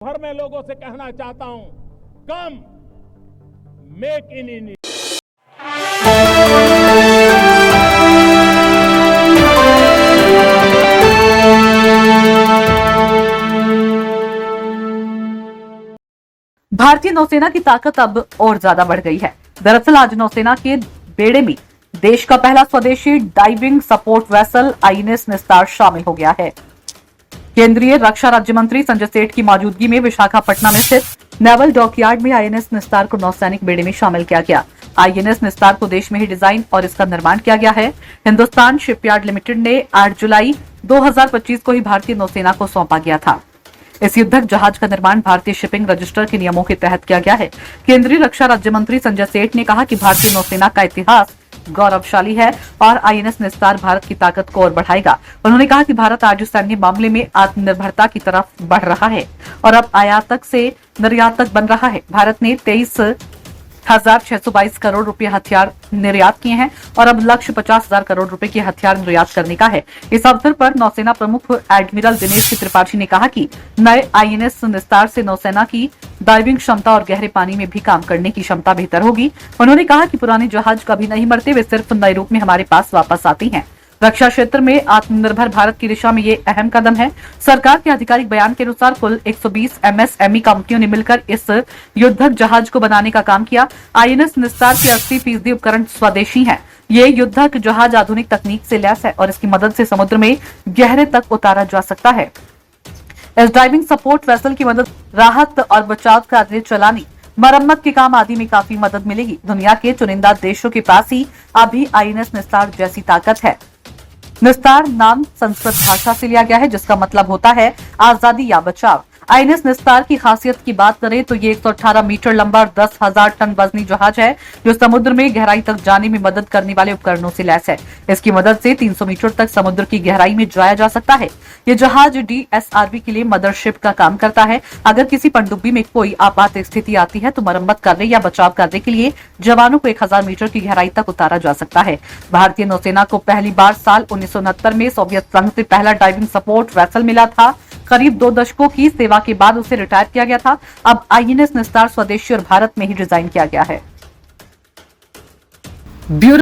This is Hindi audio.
भर में लोगों से कहना चाहता हूं, कम मेक इन इंडिया। भारतीय नौसेना की ताकत अब और ज्यादा बढ़ गई है। दरअसल आज नौसेना के बेड़े में देश का पहला स्वदेशी डाइविंग सपोर्ट वेसल आईएनएस निस्तार शामिल हो गया है। केंद्रीय रक्षा राज्य मंत्री संजय सेठ की मौजूदगी में विशाखापट्टनम में स्थित नेवल डॉकयार्ड में आईएनएस निस्तार को नौसैनिक बेड़े में शामिल किया गया। आईएनएस निस्तार को देश में ही डिजाइन और इसका निर्माण किया गया है। हिंदुस्तान शिपयार्ड लिमिटेड ने 8 जुलाई 2025 को ही भारतीय नौसेना को सौंपा गया था। इस युद्धक जहाज का निर्माण भारतीय शिपिंग रजिस्टर के नियमों के तहत किया गया है। केंद्रीय रक्षा राज्य मंत्री संजय सेठ ने कहा कि भारतीय नौसेना का इतिहास गौरवशाली है और आईएनएस निस्तार भारत की ताकत को और बढ़ाएगा। उन्होंने कहा कि भारत आज सैन्य मामले में आत्मनिर्भरता की तरफ बढ़ रहा है और अब आयातक से निर्यातक बन रहा है। भारत ने 23,622 करोड़ रुपए हथियार निर्यात किए हैं और अब लक्ष्य 50,000 करोड़ रुपए के हथियार निर्यात करने का है। इस अवसर पर नौसेना प्रमुख एडमिरल दिनेश त्रिपाठी ने कहा कि नए आईएनएस निस्तार से नौसेना की डाइविंग क्षमता और गहरे पानी में भी काम करने की क्षमता बेहतर होगी। उन्होंने कहा कि पुराने जहाज कभी नहीं मरते, वे सिर्फ नए रूप में हमारे पास वापस आते हैं। रक्षा क्षेत्र में आत्मनिर्भर भारत की दिशा में ये अहम कदम है। सरकार के आधिकारिक बयान के अनुसार कुल 120 एमएसएमई कंपनियों ने मिलकर इस युद्धक जहाज को बनाने का काम किया। आईएनएस निस्तार के 80% उपकरण स्वदेशी हैं। ये युद्धक जहाज आधुनिक तकनीक से लैस है और इसकी मदद से समुद्र में गहरे तक उतारा जा सकता है। इस डाइविंग सपोर्ट वेसल की मदद राहत और बचाव कार्य चलाने, मरम्मत के काम आदि में काफी मदद मिलेगी। दुनिया के चुनिंदा देशों के पास ही अभी आईएनएस निस्तार जैसी ताकत है। निस्तार नाम संस्कृत भाषा से लिया गया है, जिसका मतलब होता है आजादी या बचाव। आईएनएस निस्तार की खासियत की बात करें तो ये 118 मीटर लंबा और 10,000 टन वजनी जहाज है, जो समुद्र में गहराई तक जाने में मदद करने वाले उपकरणों से लैस है। इसकी मदद से 300 मीटर तक समुद्र की गहराई में जाया जा सकता है। ये जहाज डीएसआरवी के लिए मदरशिप का काम करता है। अगर किसी पनडुब्बी में कोई आपात स्थिति आती है तो मरम्मत करने या बचाव करने के लिए जवानों को 1000 मीटर की गहराई तक उतारा जा सकता है। भारतीय नौसेना को पहली बार साल 1969 में सोवियत संघ से पहला डाइविंग सपोर्ट वेसल मिला था। करीब 2 दशकों की सेवा के बाद उसे रिटायर किया गया था। अब आईएनएस निस्तार स्वदेशी और भारत में ही डिजाइन किया गया है।